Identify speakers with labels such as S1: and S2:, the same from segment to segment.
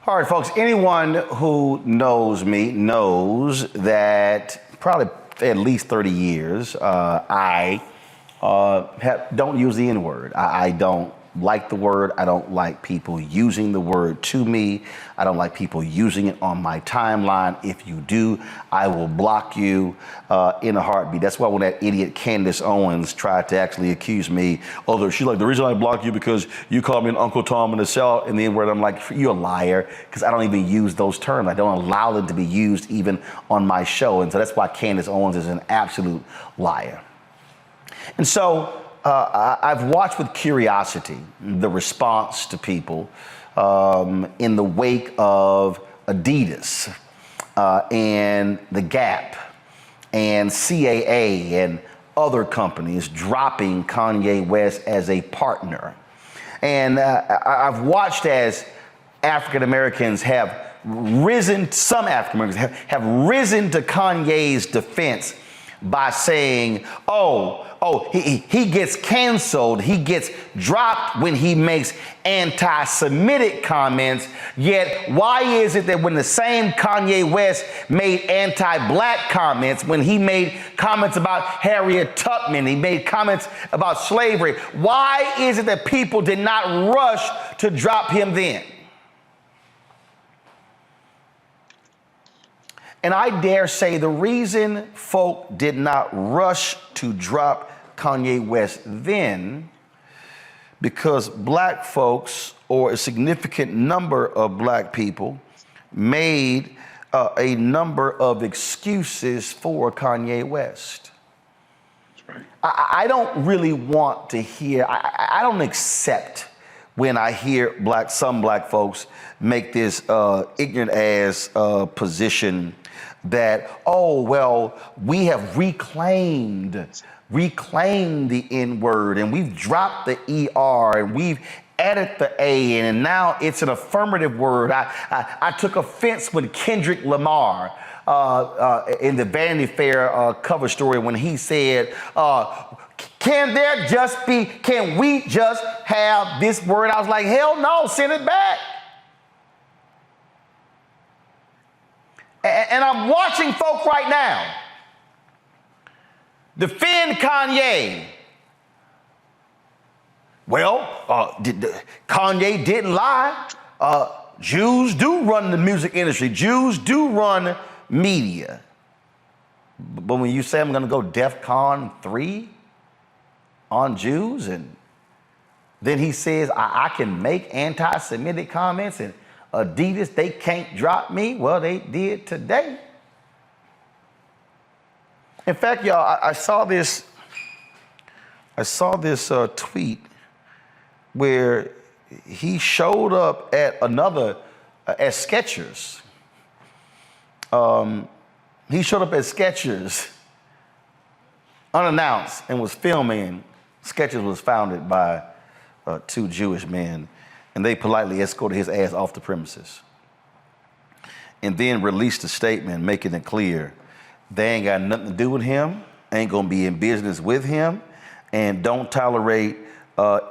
S1: All right, folks, anyone who knows me knows that probably at least 30 years, I don't use the N-word. I don't like the word. I don't like people using the word to me. I don't like people using it on my timeline. If you do, I will block you in a heartbeat. That's why when that idiot Candace Owens tried to actually accuse me, she's like, the reason I block you because you called me an Uncle Tom in the South and the N-word, I'm like, you're a liar, because I don't even use those terms. I don't allow them to be used even on my show. And so that's why Candace Owens is an absolute liar. And so I've watched with curiosity the response to people in the wake of Adidas and the Gap and CAA and other companies dropping Kanye West as a partner. And I've watched as African Americans have risen, some African Americans have risen to Kanye's defense by saying, he gets canceled, he gets dropped when he makes anti-Semitic comments, yet why is it that when the same Kanye West made anti-black comments, when he made comments about Harriet Tubman, he made comments about slavery, why is it that people did not rush to drop him then? And I dare say the reason folk did not rush to drop Kanye West then, because black folks, or a significant number of black people, made a number of excuses for Kanye West. That's right. I don't really want to hear, I don't accept when I hear some black folks make this ignorant ass position that, we have reclaimed the N-word and we've dropped the ER and we've added the A and now it's an affirmative word. I took offense when Kendrick Lamar in the Vanity Fair cover story when he said, can we just have this word? I was like, hell no, send it back. And I'm watching folk right now defend Kanye. Kanye didn't lie. Jews do run the music industry. Jews do run media. But when you say I'm going to go DEFCON 3 on Jews, and then he says I can make anti-Semitic comments and Adidas, they can't drop me. Well, they did today. In fact, y'all, I saw this tweet where he showed up at at Skechers. He showed up at Skechers unannounced and was filming. Skechers was founded by two Jewish men, and they politely escorted his ass off the premises and then released a statement making it clear they ain't got nothing to do with him, ain't gonna be in business with him, and don't tolerate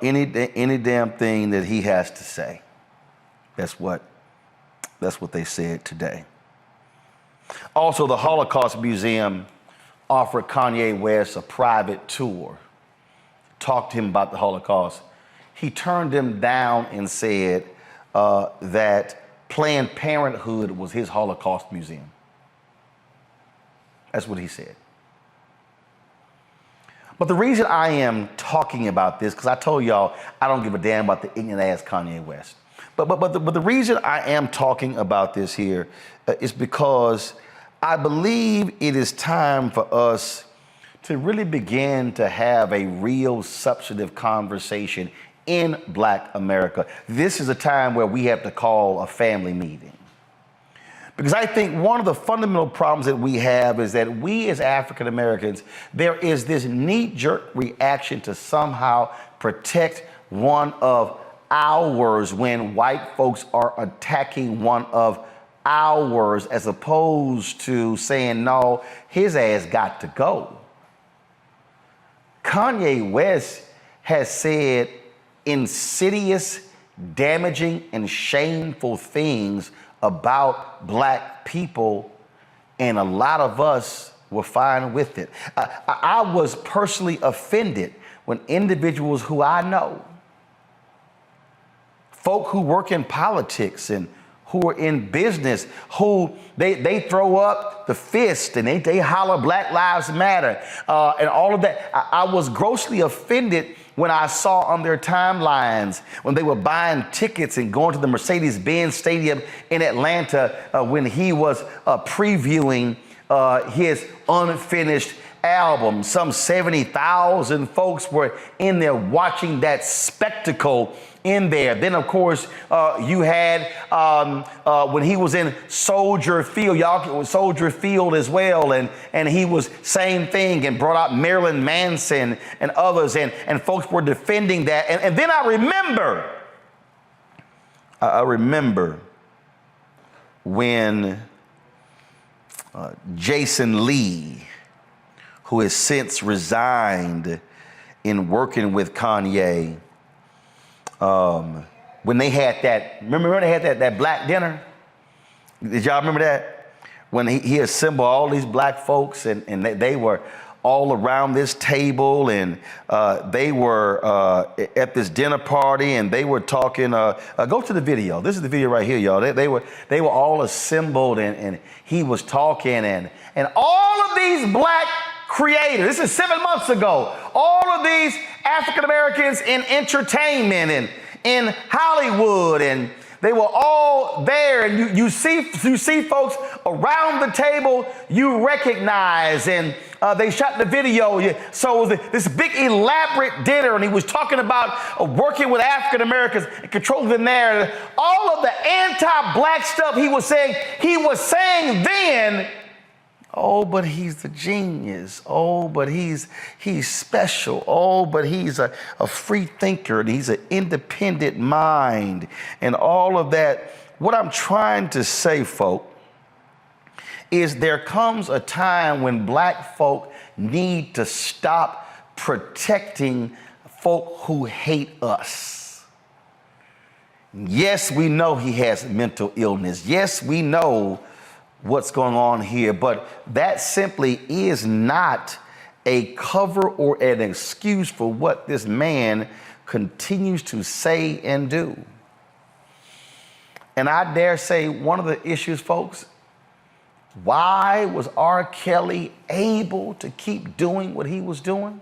S1: any damn thing that he has to say. That's what they said today. Also, the Holocaust Museum offered Kanye West a private tour, talked to him about the Holocaust. He turned them down and said that Planned Parenthood was his Holocaust museum. That's what he said. But the reason I am talking about this, because I told y'all I don't give a damn about the ignorant ass Kanye West. But the reason I am talking about this here is because I believe it is time for us to really begin to have a real substantive conversation in Black America. This is a time where we have to call a family meeting. Because I think one of the fundamental problems that we have is that we as African Americans, there is this knee-jerk reaction to somehow protect one of ours when white folks are attacking one of ours, as opposed to saying, no, his ass got to go. Kanye West has said insidious, damaging and shameful things about black people, and a lot of us were fine with it. I was personally offended when individuals who I know, folk who work in politics and who are in business, who they throw up the fist and they holler Black Lives Matter and all of that. I was grossly offended when I saw on their timelines when they were buying tickets and going to the Mercedes-Benz Stadium in Atlanta when he was previewing his unfinished album. Some 70,000 folks were in there watching that spectacle in there. Then, of course, you had when he was in Soldier Field, y'all, Soldier Field as well, and he was same thing and brought out Marilyn Manson and others, and folks were defending that. And then I remember when Jason Lee, who has since resigned in working with Kanye, when they had that, remember they had that black dinner? Did y'all remember that? When he assembled all these black folks and they were all around this table, and they were at this dinner party, and they were talking, go to the video. This is the video right here, y'all. They were all assembled, and he was talking, and all of these black creators, this is 7 months ago, all of these African Americans in entertainment and in Hollywood, and they were all there, and you see folks around the table you recognize, and they shot the video. So it was this big elaborate dinner, and he was talking about working with African Americans and controlling the narrative. All of the anti-black stuff he was saying then. Oh, but he's the genius. Oh, but he's special. Oh, but he's a free thinker, and he's an independent mind, and all of that. What I'm trying to say, folk, is there comes a time when black folk need to stop protecting folk who hate us. Yes, we know he has mental illness. Yes, we know what's going on here, but that simply is not a cover or an excuse for what this man continues to say and do. And I dare say one of the issues, folks, why was R. Kelly able to keep doing what he was doing?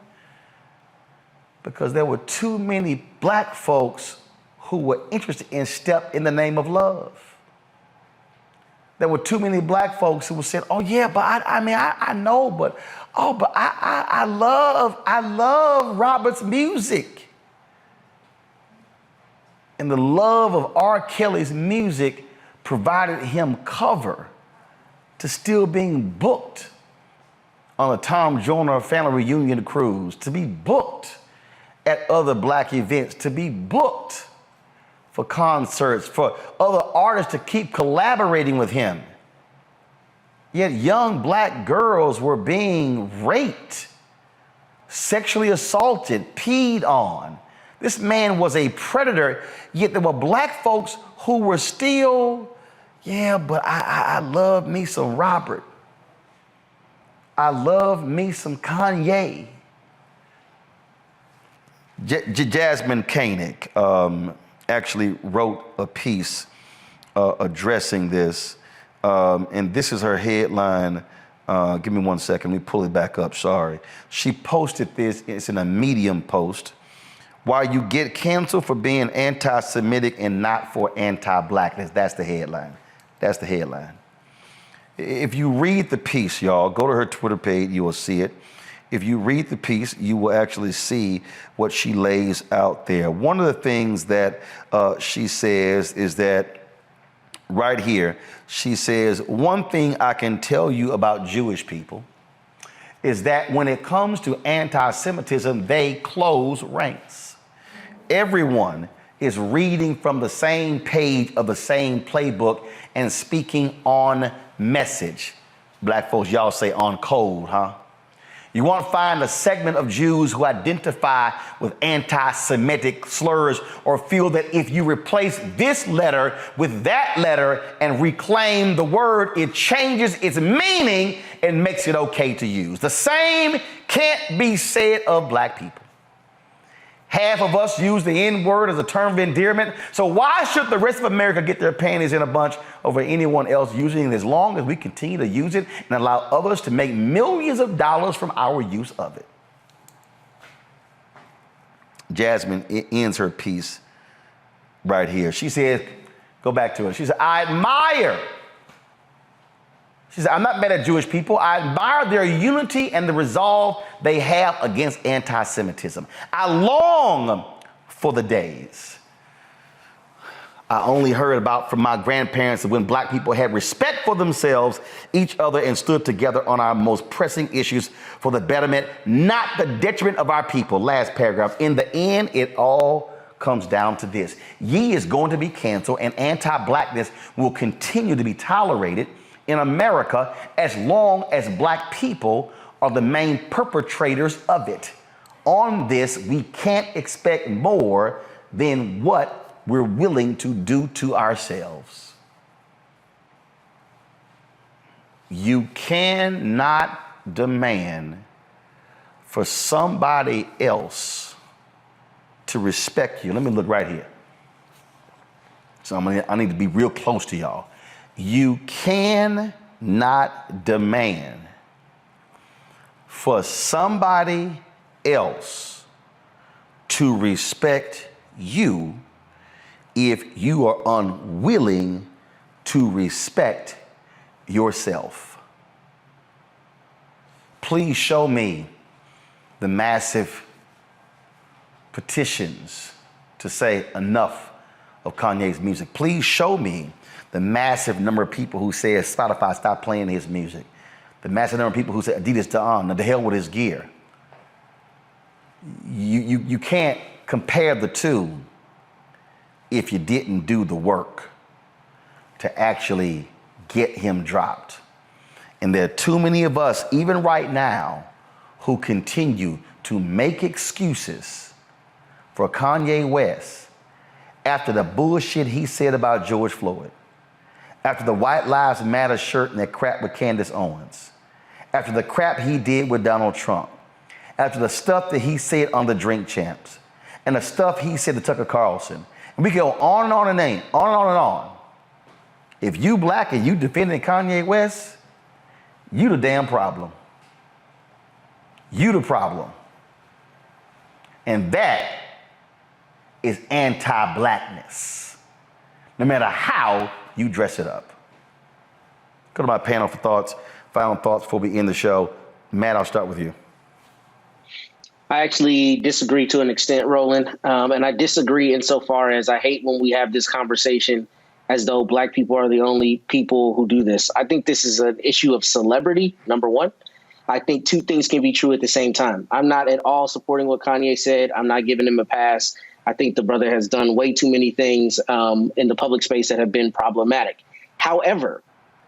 S1: Because there were too many black folks who were interested in Step in the Name of Love. There were too many black folks who were saying, oh yeah, but I know, but I love Robert's music. And the love of R. Kelly's music provided him cover to still being booked on a Tom Joyner family reunion cruise, to be booked at other black events, to be booked for concerts, for other artists to keep collaborating with him. Yet young black girls were being raped, sexually assaulted, peed on. This man was a predator, yet there were black folks who were still, yeah, but I love me some Robert. I love me some Kanye. Jasmine Koenig actually wrote a piece addressing this, and this is her headline. Give me 1 second, let me pull it back up, sorry. She posted this, it's in a Medium post. Why you get canceled for being anti-Semitic and not for anti-blackness. That's the headline. That's the headline. If you read the piece, y'all, go to her Twitter page, you will see it. If you read the piece, you will actually see what she lays out there. One of the things that she says is that right here, she says, one thing I can tell you about Jewish people is that when it comes to anti-Semitism, they close ranks. Everyone is reading from the same page of the same playbook and speaking on message. Black folks, y'all say on code, huh? You won't find a segment of Jews who identify with anti-Semitic slurs or feel that if you replace this letter with that letter and reclaim the word, it changes its meaning and makes it okay to use. The same can't be said of black people. Half of us use the N-word as a term of endearment. So why should the rest of America get their panties in a bunch over anyone else using it, as long as we continue to use it and allow others to make millions of dollars from our use of it? Jasmine ends her piece right here. She says, go back to it. She said, I admire. She said, I'm not mad at Jewish people. I admire their unity and the resolve they have against anti-Semitism. I long for the days I only heard about from my grandparents when black people had respect for themselves, each other, and stood together on our most pressing issues for the betterment, not the detriment of our people. Last paragraph. In the end, it all comes down to this. Ye is going to be canceled, and anti-blackness will continue to be tolerated in America as long as black people are the main perpetrators of it. On this, we can't expect more than what we're willing to do to ourselves. You cannot demand for somebody else to respect you. Let me look right here. So I need to be real close to y'all. You cannot demand for somebody else to respect you if you are unwilling to respect yourself. Please show me the massive petitions to say enough of Kanye's music. Please show me the massive number of people who said Spotify stop playing his music. The massive number of people who said Adidas to hell with his gear. You can't compare the two if you didn't do the work to actually get him dropped. And there are too many of us, even right now, who continue to make excuses for Kanye West after the bullshit he said about George Floyd, after the White Lives Matter shirt and that crap with Candace Owens, after the crap he did with Donald Trump, after the stuff that he said on the Drink Champs, and the stuff he said to Tucker Carlson. And we go on and on and on and on and on. If you black and you defending Kanye West, you the damn problem. You the problem. And that is anti-blackness, no matter how you dress it up. Go to my panel for thoughts, final thoughts before we end the show. Matt, I'll start with you.
S2: I actually disagree to an extent, Roland. And I disagree insofar as I hate when we have this conversation as though black people are the only people who do this. I think this is an issue of celebrity, number one. I think two things can be true at the same time. I'm not at all supporting what Kanye said. I'm not giving him a pass. I think the brother has done way too many things in the public space that have been problematic. However,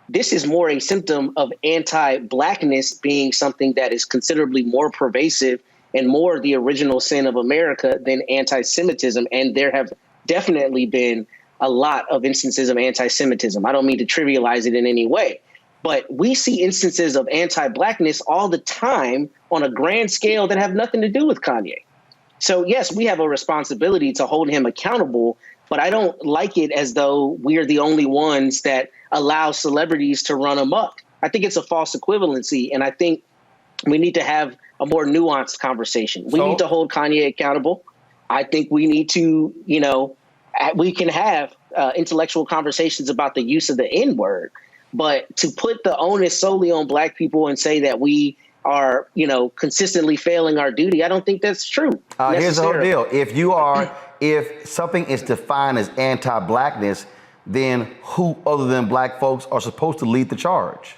S2: this is more a symptom of anti-blackness being something that is considerably more pervasive and more the original sin of America than anti-Semitism. And there have definitely been a lot of instances of anti-Semitism. I don't mean to trivialize it in any way, but we see instances of anti-blackness all the time on a grand scale that have nothing to do with Kanye. So, yes, we have a responsibility to hold him accountable, but I don't like it as though we're the only ones that allow celebrities to run amok. I think it's a false equivalency, and I think we need to have a more nuanced conversation. We need to hold Kanye accountable. I think we need to, we can have intellectual conversations about the use of the N-word, but to put the onus solely on black people and say that we are, consistently failing our duty, I don't think that's true.
S1: Here's the whole deal. If something is defined as anti-blackness, then who other than black folks are supposed to lead the charge?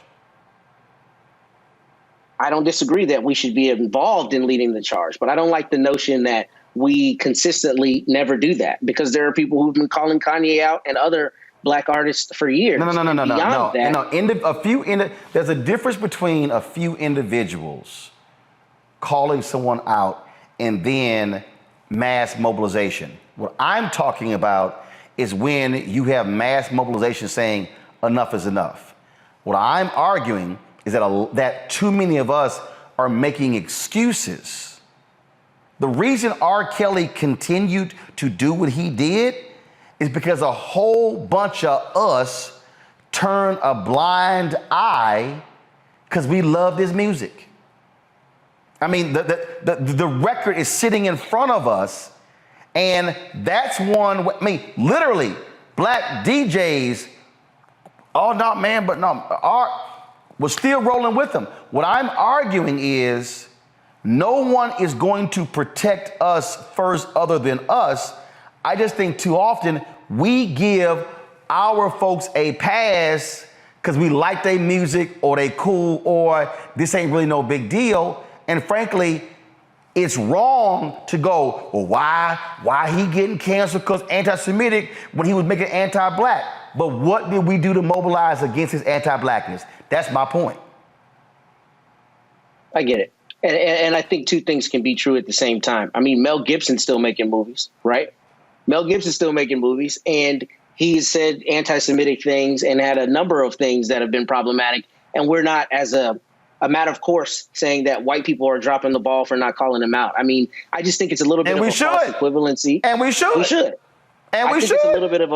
S2: I don't disagree that we should be involved in leading the charge, but I don't like the notion that we consistently never do that, because there are people who've been calling Kanye out and other black artists for years.
S1: No. There's a difference between a few individuals calling someone out and then mass mobilization. What I'm talking about is when you have mass mobilization saying enough is enough. What I'm arguing is that too many of us are making excuses. The reason R. Kelly continued to do what he did is because a whole bunch of us turned a blind eye because we loved his music. I mean, the record is sitting in front of us, and that's one. I mean, literally, black DJs, oh, not man, but no, was still rolling with them. What I'm arguing is no one is going to protect us first other than us. I just think too often we give our folks a pass because we like their music or they cool or this ain't really no big deal. And frankly, it's wrong to go, well, why he getting canceled because anti-Semitic when he was making anti-black? But what did we do to mobilize against his anti-blackness? That's my point.
S2: I get it. And I think two things can be true at the same time. I mean, Mel Gibson's still making movies, right? Mel Gibson's still making movies, and he's said anti-Semitic things and had a number of things that have been problematic. And we're not, as a matter of course, saying that white people are dropping the ball for not calling them out. I mean, I just think it's a little bit of a false equivalency.
S1: And we should.
S2: We should.
S1: And we should.
S2: It's a little bit of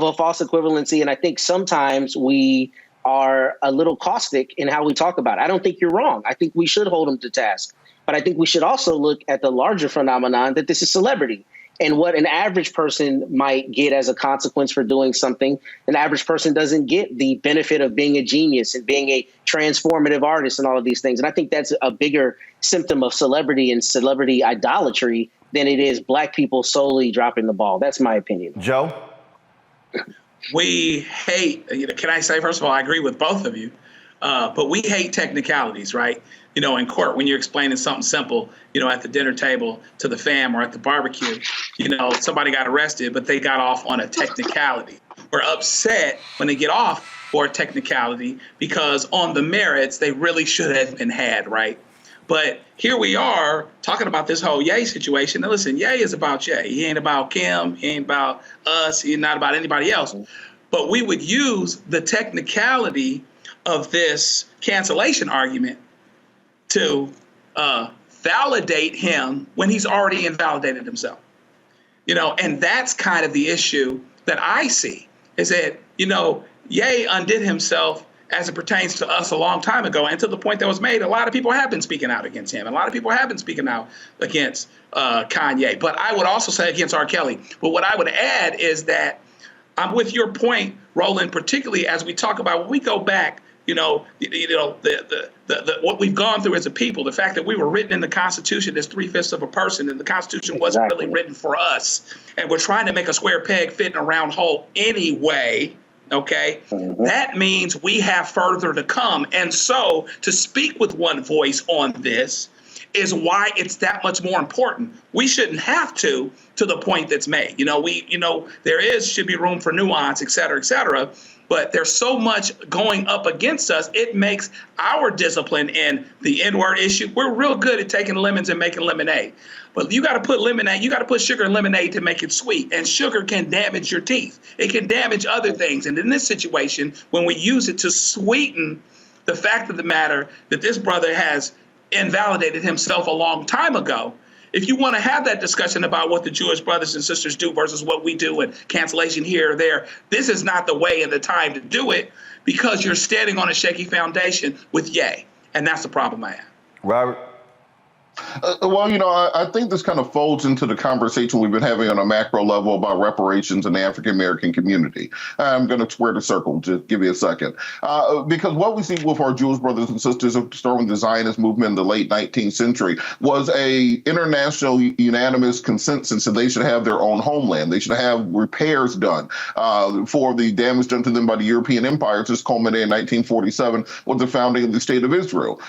S2: a false equivalency. And I think sometimes we are a little caustic in how we talk about it. I don't think you're wrong. I think we should hold them to task. But I think we should also look at the larger phenomenon that this is celebrity. And what an average person might get as a consequence for doing something, an average person doesn't get the benefit of being a genius and being a transformative artist and all of these things. And I think that's a bigger symptom of celebrity and celebrity idolatry than it is black people solely dropping the ball. That's my opinion.
S1: Joe?
S3: We hate, can I say, first of all, I agree with both of you, but we hate technicalities, right? In court, when you're explaining something simple, at the dinner table to the fam or at the barbecue, somebody got arrested, but they got off on a technicality. We're upset when they get off for a technicality because on the merits, they really should have been had, right? But here we are talking about this whole Ye situation. And listen, Ye is about Ye. He ain't about Kim. He ain't about us. He's not about anybody else. But we would use the technicality of this cancellation argument to validate him when he's already invalidated himself. And that's kind of the issue that I see is that, Ye undid himself as it pertains to us a long time ago. And to the point that was made, a lot of people have been speaking out against him. A lot of people have been speaking out against Kanye. But I would also say against R. Kelly. But what I would add is that I'm with your point, Roland, particularly as we talk about when we go back, what we've gone through as a people, the fact that we were written in the Constitution as 3/5 of a person, and the Constitution wasn't really written for us. And we're trying to make a square peg fit in a round hole anyway. OK, that means we have further to come. And so to speak with one voice on this is why it's that much more important. We shouldn't have to the point that's made. Should be room for nuance, et cetera, but there's so much going up against us. It makes our discipline in the N-word issue. We're real good at taking lemons and making lemonade. But you got to put lemonade, you got to put sugar in lemonade to make it sweet. And sugar can damage your teeth. It can damage other things. And in this situation, when we use it to sweeten the fact of the matter that this brother has invalidated himself a long time ago, if you want to have that discussion about what the Jewish brothers and sisters do versus what we do and cancellation here or there, this is not the way and the time to do it because you're standing on a shaky foundation with Ye. And that's the problem I have.
S1: Robert?
S4: I think this kind of folds into the conversation we've been having on a macro level about reparations in the African-American community. I'm going to square the circle. Just give me a second. Because what we see with our Jewish brothers and sisters, starting with the Zionist movement in the late 19th century, was a international unanimous consensus that they should have their own homeland. They should have repairs done for the damage done to them by the European empires. This culminated in 1947 with the founding of the State of Israel.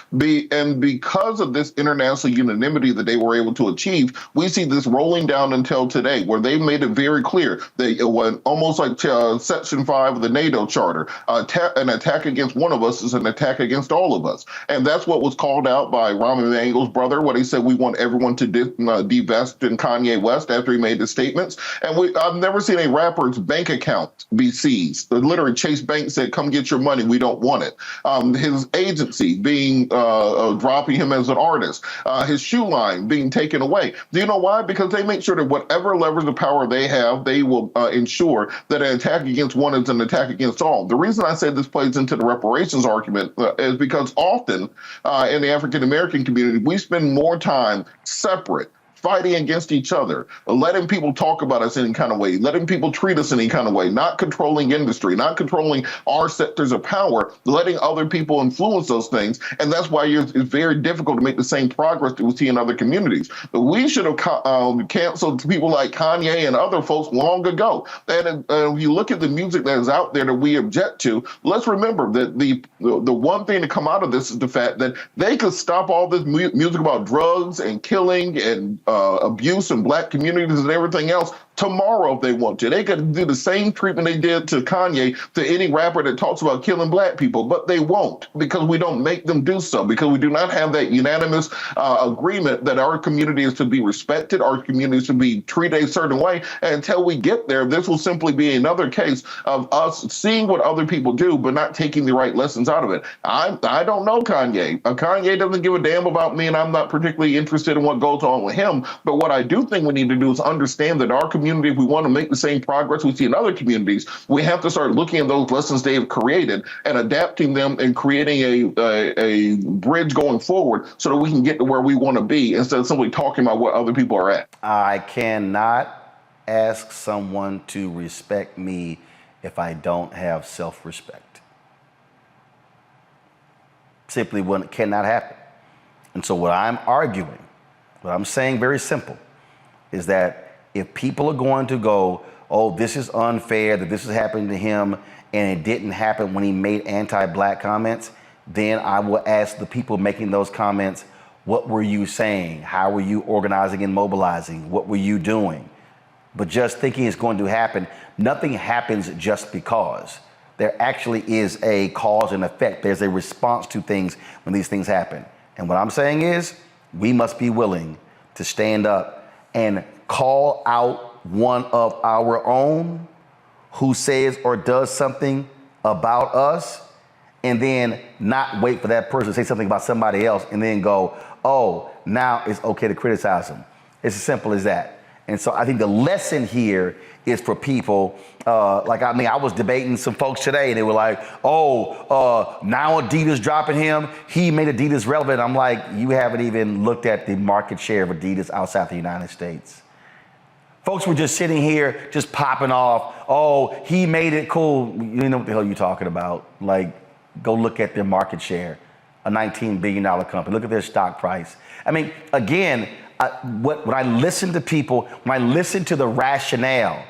S4: And because of this international unanimity that they were able to achieve, we see this rolling down until today, where they made it very clear that it was almost like Section 5 of the NATO Charter. An attack against one of us is an attack against all of us. And that's what was called out by Rahm Emanuel's brother, when he said we want everyone to divest in Kanye West after he made his statements. And I've never seen a rapper's bank account be seized. Literally, Chase Bank said, come get your money. We don't want it. His agency being dropping him as an artist, his shoe line being taken away. Do you know why? Because they make sure that whatever levers of power they have, they will ensure that an attack against one is an attack against all. The reason I say this plays into the reparations argument is because often in the African American community, we spend more time separate, fighting against each other, letting people talk about us any kind of way, letting people treat us any kind of way, not controlling industry, not controlling our sectors of power, letting other people influence those things. And that's why it's very difficult to make the same progress that we see in other communities. But we should have canceled people like Kanye and other folks long ago. And if you look at the music that is out there that we object to, let's remember that the one thing to come out of this is the fact that they could stop all this music about drugs and killing and abuse in black communities and everything else tomorrow if they want to. They could do the same treatment they did to Kanye to any rapper that talks about killing black people, but they won't, because we don't make them do so, because we do not have that unanimous agreement that our community is to be respected, our community is to be treated a certain way. And until we get there, this will simply be another case of us seeing what other people do, but not taking the right lessons out of it. I don't know Kanye. Kanye doesn't give a damn about me, and I'm not particularly interested in what goes on with him. But what I do think we need to do is understand that our community, if we want to make the same progress we see in other communities, we have to start looking at those lessons they have created and adapting them and creating a bridge going forward so that we can get to where we want to be instead of simply talking about what other people are at.
S1: I cannot ask someone to respect me if I don't have self-respect. Simply cannot happen. And so what I'm arguing, what I'm saying very simple, is that if people are going to go, oh, this is unfair, that this is happening to him, and it didn't happen when he made anti-black comments, then I will ask the people making those comments, what were you saying? How were you organizing and mobilizing? What were you doing? But just thinking it's going to happen, nothing happens just because. There actually is a cause and effect. There's a response to things when these things happen. And what I'm saying is, we must be willing to stand up and call out one of our own who says or does something about us, and then not wait for that person to say something about somebody else and then go, oh, now it's okay to criticize them. It's as simple as that. And so I think the lesson here is for people, I was debating some folks today and they were like, now Adidas dropping him, he made Adidas relevant. I'm like, you haven't even looked at the market share of Adidas outside the United States. Folks were just sitting here, just popping off, oh, he made it cool. You know what the hell you're talking about. Like, go look at their market share, a $19 billion company. Look at their stock price. I mean, again, when I listen to people, when I listen to the rationale,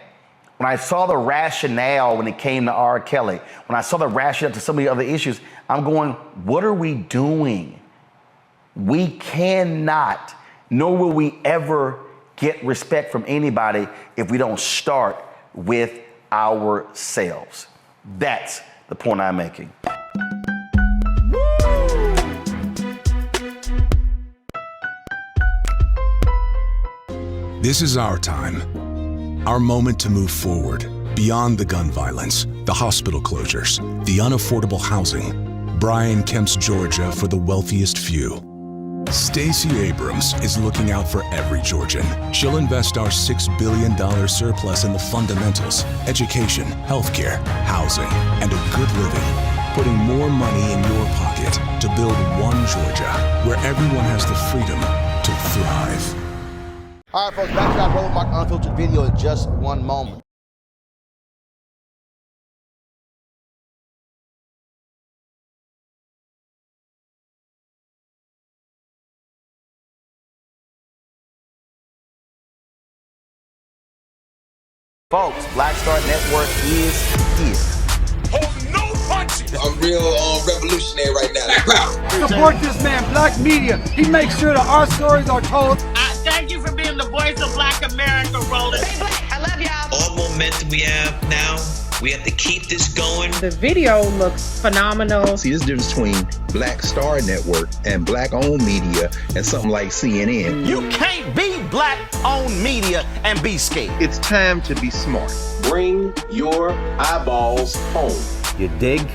S1: when I saw the rationale when it came to R. Kelly, when I saw the rationale to some of the other issues, I'm going, what are we doing? We cannot, nor will we ever get respect from anybody if we don't start with ourselves. That's the point I'm making.
S5: This is our time, our moment to move forward, beyond the gun violence, the hospital closures, the unaffordable housing. Brian Kemp's Georgia for the wealthiest few. Stacey Abrams is looking out for every Georgian. She'll invest our $6 billion surplus in the fundamentals, education, healthcare, housing, and a good living, putting more money in your pocket to build one Georgia where everyone has the freedom to thrive.
S1: All right, folks, back to that Roland Mark Unfiltered video in just one moment. Folks, Black Star Network is here.
S6: Hold no punches. I'm real revolutionary right now. support this man, Black Media. He makes sure that our stories are told.
S7: Thank you for being the voice of Black America, Roland.
S8: Stay black. I love y'all.
S9: All momentum we have now, we have to keep this going.
S10: The video looks phenomenal.
S11: See, there's a difference between Black Star Network and Black-owned media and something like CNN.
S12: You can't be Black-owned media and be scared.
S13: It's time to be smart.
S14: Bring your eyeballs home.
S12: You dig?